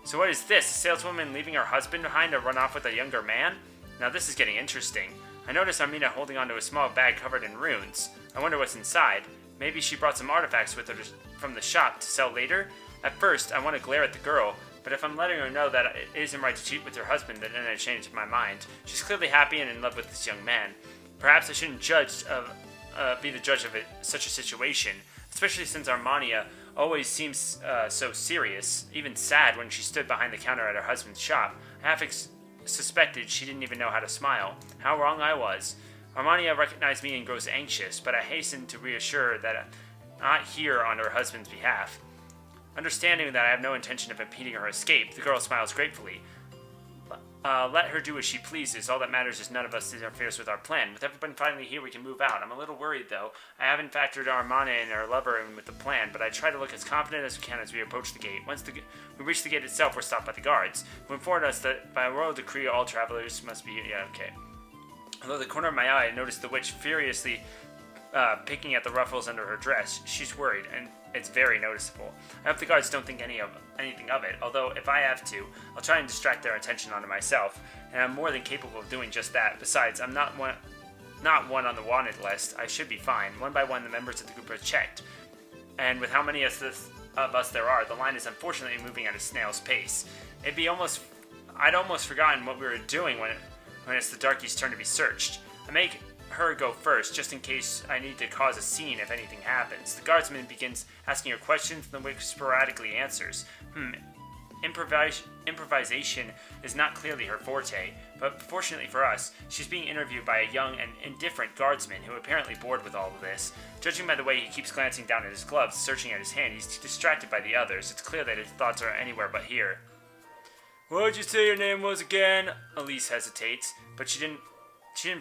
So what is this? A saleswoman leaving her husband behind to run off with a younger man? Now this is getting interesting. I notice Armina holding onto a small bag covered in runes. I wonder what's inside. Maybe she brought some artifacts with her from the shop to sell later? At first, I want to glare at the girl, but if I'm letting her know that it isn't right to cheat with her husband, then I change my mind. She's clearly happy and in love with this young man. Perhaps I shouldn't be the judge of such a situation, especially since Armania always seems so serious, even sad when she stood behind the counter at her husband's shop. I half suspected she didn't even know how to smile. How wrong I was. Armania recognized me and grows anxious, but I hasten to reassure that I'm not here on her husband's behalf. Understanding that I have no intention of impeding her escape, the girl smiles gratefully. Let her do as she pleases. All that matters is none of us interferes with our plan. With everybody finally here, we can move out. I'm a little worried, though. I haven't factored Armana and her lover in with the plan, but I try to look as confident as we can as we approach the gate. Once we reach the gate itself, we're stopped by the guards, who informed us that by royal decree, all travelers must be... Yeah, okay. Although the corner of my eye, I noticed the witch furiously picking at the ruffles under her dress. She's worried, and it's very noticeable. I hope the guards don't think anything of it, although if I have to, I'll try and distract their attention onto myself, and I'm more than capable of doing just that. Besides, I'm not one on the wanted list. I should be fine. One by one, the members of the group are checked, and with how many of us there are, the line is unfortunately moving at a snail's pace. I'd almost forgotten what we were doing when it's the darkie's turn to be searched. I make her go first, just in case I need to cause a scene if anything happens. The guardsman begins asking her questions, and the witch sporadically answers. Improvisation is not clearly her forte, but fortunately for us, she's being interviewed by a young and indifferent guardsman who apparently bored with all of this. Judging by the way he keeps glancing down at his gloves, searching at his hand, he's distracted by the others. It's clear that his thoughts are anywhere but here. What did you say your name was again? Elise hesitates, but she didn't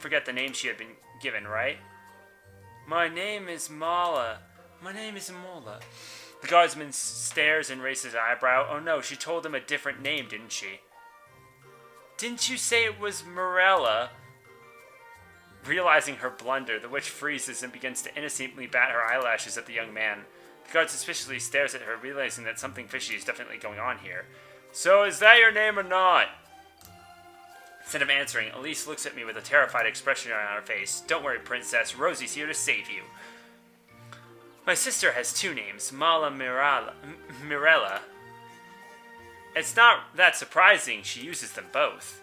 forget the name she had been given, right? My name is Mola. The guardsman stares and raises his eyebrow. Oh no, she told him a different name, didn't she? Didn't you say it was Morella? Realizing her blunder, the witch freezes and begins to innocently bat her eyelashes at the young man. The guard suspiciously stares at her, realizing that something fishy is definitely going on here. So is that your name or not? Instead of answering, Elise looks at me with a terrified expression on her face. Don't worry, princess. Rosie's here to save you. My sister has two names, Mala Mirella. It's not that surprising. She uses them both.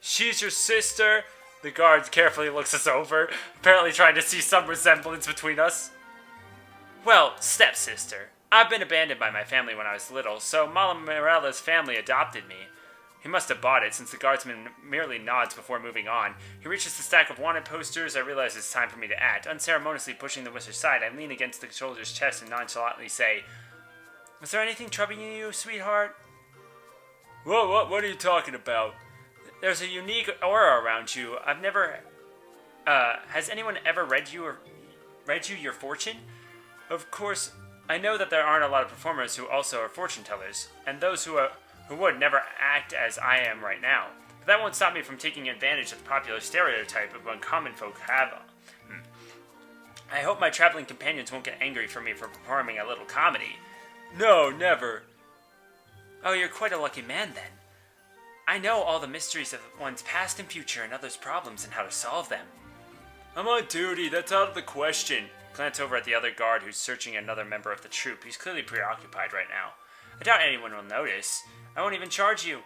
She's your sister? The guard carefully looks us over, apparently trying to see some resemblance between us. Well, stepsister. I've been abandoned by my family when I was little, so Mala Mirella's family adopted me. He must have bought it, since the guardsman merely nods before moving on. He reaches the stack of wanted posters. I realize it's time for me to act. Unceremoniously pushing the witch aside, I lean against the soldier's chest and nonchalantly say, "Was there anything troubling you, sweetheart?" What are you talking about? There's a unique aura around you. Has anyone ever read you your fortune? Of course, I know that there aren't a lot of performers who also are fortune tellers, and those who would never act as I am right now. But that won't stop me from taking advantage of the popular stereotype of what common folk have. I hope my traveling companions won't get angry for me for performing a little comedy. No, never. Oh, you're quite a lucky man then. I know all the mysteries of one's past and future and others' problems and how to solve them. I'm on duty, that's out of the question. Glance over at the other guard who's searching another member of the troop. He's clearly preoccupied right now. I doubt anyone will notice. I won't even charge you.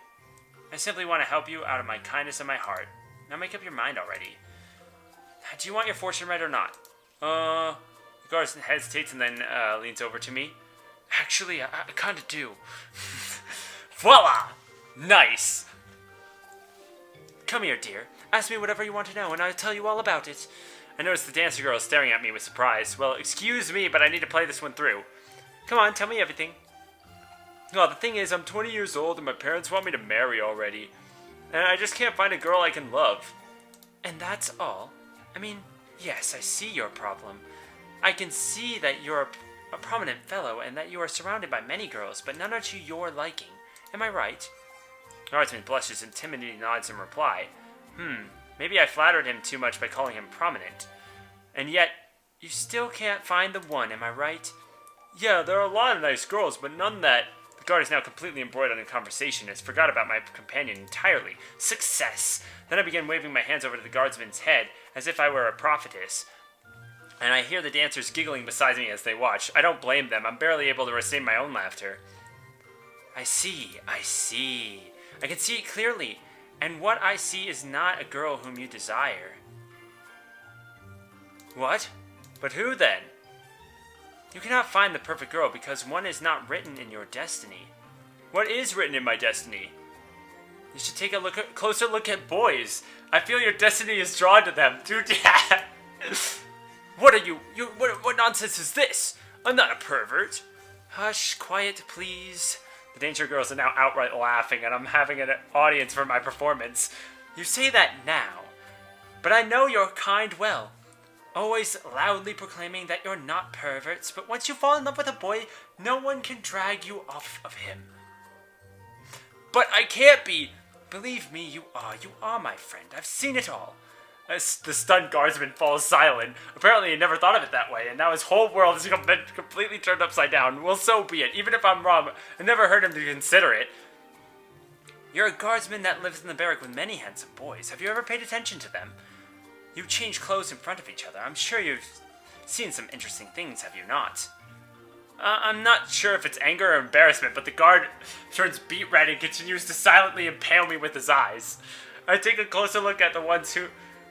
I simply want to help you out of my kindness of my heart. Now make up your mind already. Do you want your fortune read or not? The guard hesitates and then leans over to me. Actually, I kind of do. Voila! Nice! Come here, dear. Ask me whatever you want to know, and I'll tell you all about it. I noticed the dancer girl staring at me with surprise. Well, excuse me, but I need to play this one through. Come on, tell me everything. Well, the thing is, I'm 20 years old, and my parents want me to marry already. And I just can't find a girl I can love. And that's all? I mean, yes, I see your problem. I can see that you're a prominent fellow, and that you are surrounded by many girls, but none are to your liking. Am I right? Guardsman blushes and timidly nods in reply. Maybe I flattered him too much by calling him prominent. And yet, you still can't find the one, am I right? Yeah, there are a lot of nice girls, but none that... The guard is now completely embroiled in conversation and has forgot about my companion entirely. Success! Then I begin waving my hands over to the guardsman's head, as if I were a prophetess. And I hear the dancers giggling beside me as they watch. I don't blame them. I'm barely able to restrain my own laughter. I see. I can see it clearly. And what I see is not a girl whom you desire. What? But who then? You cannot find the perfect girl because one is not written in your destiny. What is written in my destiny? You should take a closer look at boys. I feel your destiny is drawn to them. Dude, yeah. What are you? What nonsense is this? I'm not a pervert. Hush, quiet, please. The danger girls are now outright laughing, and I'm having an audience for my performance. You say that now, but I know your kind well. Always loudly proclaiming that you're not perverts, but once you fall in love with a boy, no one can drag you off of him. But I can't be. Believe me, you are. You are my friend. I've seen it all. As the stunned guardsman falls silent. Apparently he never thought of it that way, and now his whole world has been completely turned upside down. Well, so be it. Even if I'm wrong, I never heard him to consider it. You're a guardsman that lives in the barrack with many handsome boys. Have you ever paid attention to them? You change clothes in front of each other. I'm sure you've seen some interesting things, have you not? I'm not sure if it's anger or embarrassment, but the guard turns beet red and continues to silently impale me with his eyes. I take a closer look at the ones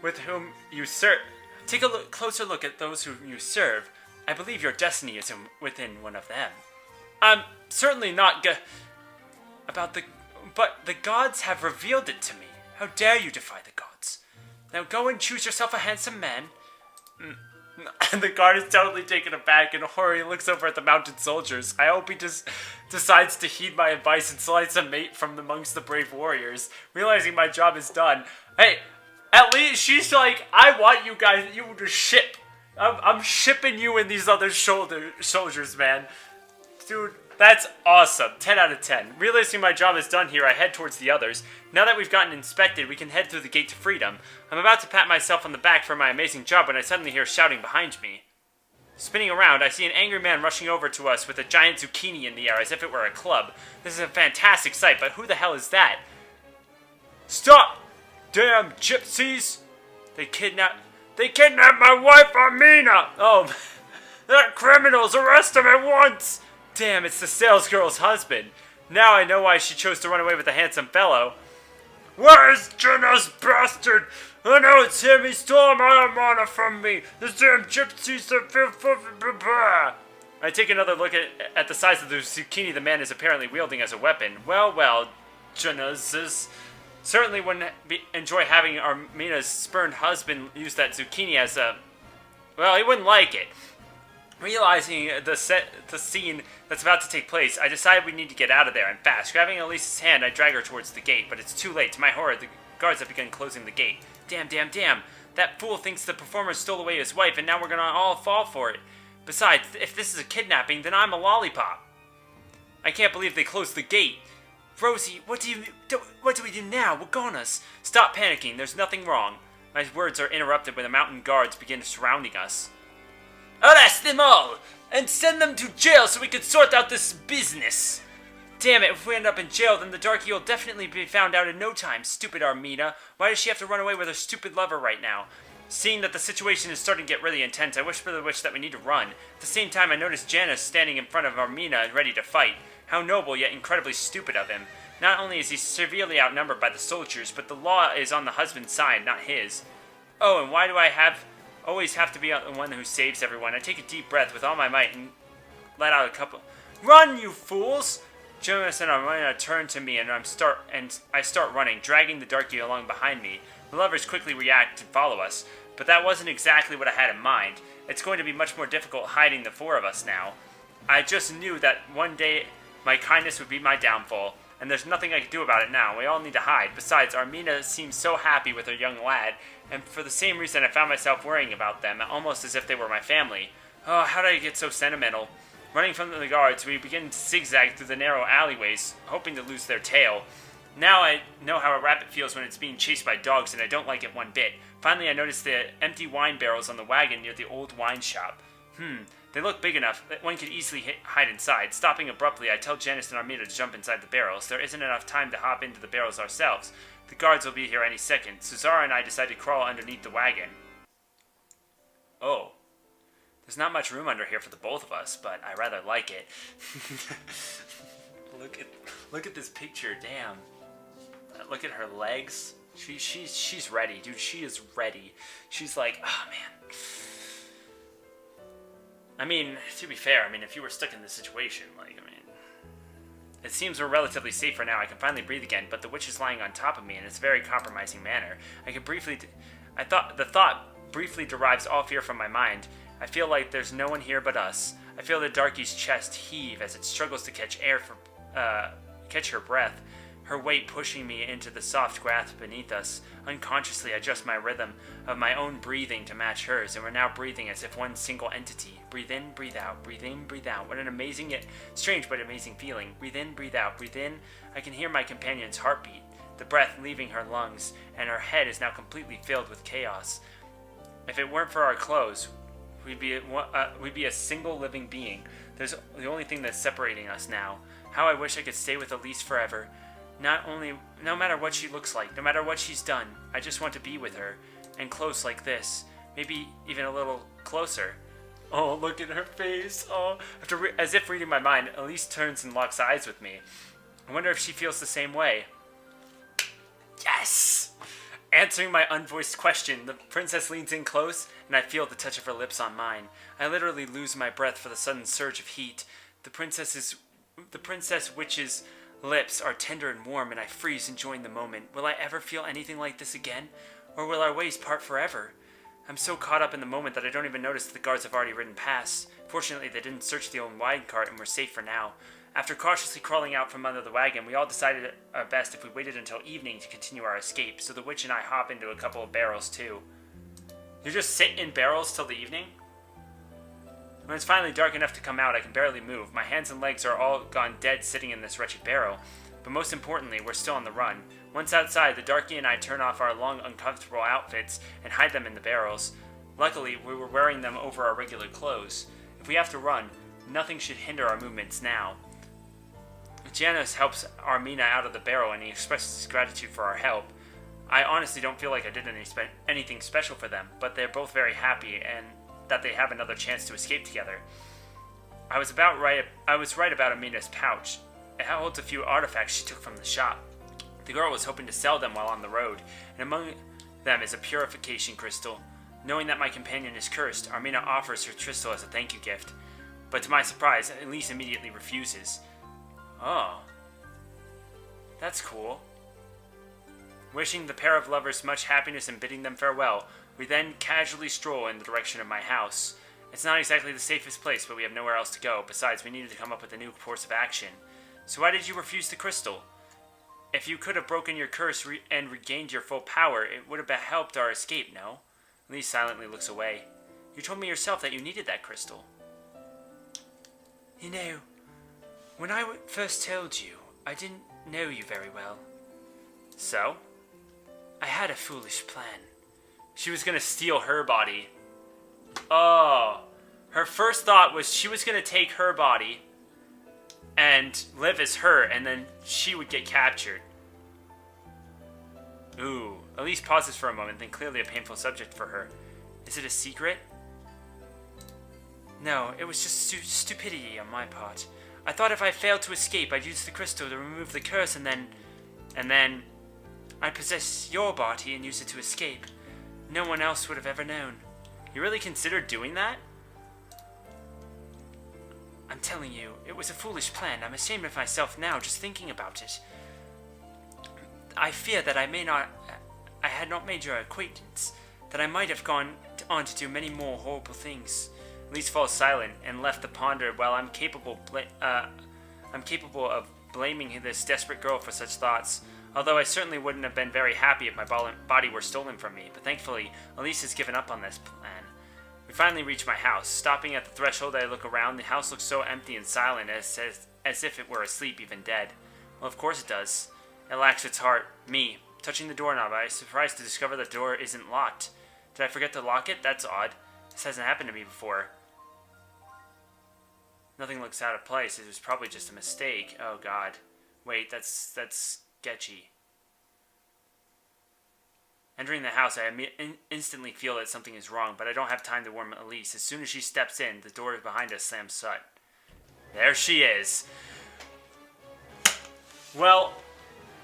with whom you serve. Take a closer look at those whom you serve. I believe your destiny is within one of them. I'm certainly not but the gods have revealed it to me. How dare you defy the gods? Now go and choose yourself a handsome man. And the guard is totally taken aback. In horror, he looks over at the mounted soldiers. I hope he just decides to heed my advice and selects a mate from amongst the brave warriors. Realizing my job is done. Hey, at least she's like, I want you to ship. I'm shipping you and these other soldiers, man. Dude, that's awesome. 10 out of 10. Realizing my job is done here, I head towards the others. Now that we've gotten inspected, we can head through the gate to freedom. I'm about to pat myself on the back for my amazing job when I suddenly hear shouting behind me. Spinning around, I see an angry man rushing over to us with a giant zucchini in the air as if it were a club. This is a fantastic sight, but who the hell is that? Stop! Damn gypsies! They kidnapped my wife, Amina! Oh, they're criminals! Arrest them at once! Damn, it's the salesgirl's husband. Now I know why she chose to run away with a handsome fellow. Where is Jenna's bastard? I know it's him. He stole my Amana from me. The damn gypsies are... I take another look at the size of the zucchini the man is apparently wielding as a weapon. Well, Jenna's... Certainly wouldn't enjoy having Armina's spurned husband use that zucchini as a... Well, he wouldn't like it. Realizing the scene that's about to take place, I decide we need to get out of there, and fast. Grabbing Elise's hand, I drag her towards the gate, but it's too late. To my horror, the guards have begun closing the gate. Damn. That fool thinks the performer stole away his wife, and now we're gonna all fall for it. Besides, if this is a kidnapping, then I'm a lollipop. I can't believe they closed the gate. Rosie, what do we do now? We're goners. Stop panicking. There's nothing wrong. My words are interrupted when the mountain guards begin surrounding us. Arrest them all! And send them to jail so we can sort out this business! Damn it, if we end up in jail, then the darky will definitely be found out in no time. Stupid Armina. Why does she have to run away with her stupid lover right now? Seeing that the situation is starting to get really intense, I whisper the wish that we need to run. At the same time, I notice Janice standing in front of Armina, ready to fight. How noble, yet incredibly stupid of him. Not only is he severely outnumbered by the soldiers, but the law is on the husband's side, not his. Oh, and why do I always have to be the one who saves everyone? I take a deep breath with all my might and let out a couple Run, you fools! Jonas and Armina turn to me, and I start running, dragging the darky along behind me. The lovers quickly react and follow us, but that wasn't exactly what I had in mind. It's going to be much more difficult hiding the four of us now. I just knew that one day my kindness would be my downfall, and there's nothing I can do about it now. We all need to hide. Besides, Armina seems so happy with her young lad, and for the same reason I found myself worrying about them, almost as if they were my family. Oh, how did I get so sentimental? Running from the guards, we begin to zigzag through the narrow alleyways, hoping to lose their tail. Now I know how a rabbit feels when it's being chased by dogs, and I don't like it one bit. Finally, I noticed the empty wine barrels on the wagon near the old wine shop. They look big enough that one could easily hide inside. Stopping abruptly, I tell Janice and Armida to jump inside the barrels. There isn't enough time to hop into the barrels ourselves. The guards will be here any second, so Zara and I decide to crawl underneath the wagon. Oh. There's not much room under here for the both of us, but I rather like it. Look at this picture, damn. Look at her legs. She's ready, dude. She is ready. She's like, oh man. I mean, to be fair, if you were stuck in this situation, it seems we're relatively safe for now. I can finally breathe again, but the witch is lying on top of me in this very compromising manner. The thought briefly derives all fear from my mind. I feel like there's no one here but us. I feel the darkie's chest heave as it struggles to catch her breath, her weight pushing me into the soft grass beneath us. Unconsciously, I adjust my rhythm of my own breathing to match hers, and we're now breathing as if one single entity. Breathe in, breathe out, breathe in, breathe out. What an amazing yet strange but amazing feeling. Breathe in, breathe out, breathe in. I can hear my companion's heartbeat, the breath leaving her lungs, and her head is now completely filled with chaos. If it weren't for our clothes, we'd be a single living being. There's the only thing that's separating us now. How I wish I could stay with Elise forever. No matter what she looks like, no matter what she's done, I just want to be with her, and close like this. Maybe even a little closer. Oh, look at her face. Oh, as if reading my mind, Elise turns and locks eyes with me. I wonder if she feels the same way. Yes! Answering my unvoiced question, the princess leans in close, and I feel the touch of her lips on mine. I literally lose my breath for the sudden surge of heat. The princess witch's lips are tender and warm, and I freeze, enjoying the moment. Will I ever feel anything like this again? Or will our ways part forever? I'm so caught up in the moment that I don't even notice that the guards have already ridden past. Fortunately, they didn't search the old wine cart, and we're safe for now. After cautiously crawling out from under the wagon, we all decided our best if we waited until evening to continue our escape, so the witch and I hop into a couple of barrels too. You just sit in barrels till the evening? When it's finally dark enough to come out, I can barely move. My hands and legs are all gone dead sitting in this wretched barrel. But most importantly, we're still on the run. Once outside, the darky and I turn off our long, uncomfortable outfits and hide them in the barrels. Luckily, we were wearing them over our regular clothes. If we have to run, nothing should hinder our movements now. Janice helps Armina out of the barrel, and he expresses his gratitude for our help. I honestly don't feel like I did anything special for them, but they're both very happy and that they have another chance to escape together. I was right about Amina's pouch. It holds a few artifacts she took from the shop. The girl was hoping to sell them while on the road, and among them is a purification crystal. Knowing that my companion is cursed, Armina offers her crystal as a thank you gift. But to my surprise, Elise immediately refuses. Oh. That's cool. Wishing the pair of lovers much happiness and bidding them farewell, we then casually stroll in the direction of my house. It's not exactly the safest place, but we have nowhere else to go. Besides, we needed to come up with a new course of action. So why did you refuse the crystal? If you could have broken your curse and regained your full power, it would have helped our escape, no? Elise silently looks away. You told me yourself that you needed that crystal. You know, when I first told you, I didn't know you very well. So? I had a foolish plan. She was going to steal her body. Oh. Her first thought was she was going to take her body and live as her, and then she would get captured. Ooh. Elise pauses for a moment, then clearly a painful subject for her. Is it a secret? No, it was just stupidity on my part. I thought if I failed to escape, I'd use the crystal to remove the curse, and then I'd possess your body and use it to escape. No one else would have ever known. You really considered doing that? I'm telling you, it was a foolish plan. I'm ashamed of myself now just thinking about it. I fear that I had not made your acquaintance, that I might have gone on to do many more horrible things. Elise falls silent and left to ponder while I'm capable of blaming this desperate girl for such thoughts. Although I certainly wouldn't have been very happy if my body were stolen from me, but thankfully, Elise has given up on this plan. We finally reach my house. Stopping at the threshold, I look around. The house looks so empty and silent as if it were asleep, even dead. Well, of course it does. It lacks its heart. Me. Touching the doorknob, I was surprised to discover the door isn't locked. Did I forget to lock it? That's odd. This hasn't happened to me before. Nothing looks out of place. It was probably just a mistake. Oh, God. Wait, that's sketchy. Entering the house, I instantly feel that something is wrong, but I don't have time to warn Elise. As soon as she steps in, the door behind us slams shut. There she is. Well,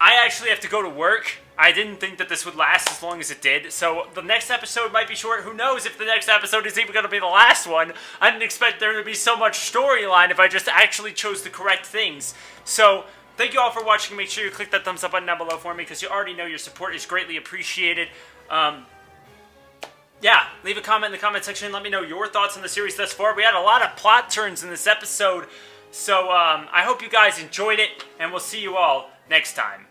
I actually have to go to work. I didn't think that this would last as long as it did, so the next episode might be short. Who knows if the next episode is even going to be the last one. I didn't expect there to be so much storyline if I just actually chose the correct things. So, thank you all for watching. Make sure you click that thumbs up button down below for me, because you already know your support is greatly appreciated. Yeah, leave a comment in the comment section and let me know your thoughts on the series thus far. We had a lot of plot turns in this episode, so I hope you guys enjoyed it, and we'll see you all next time.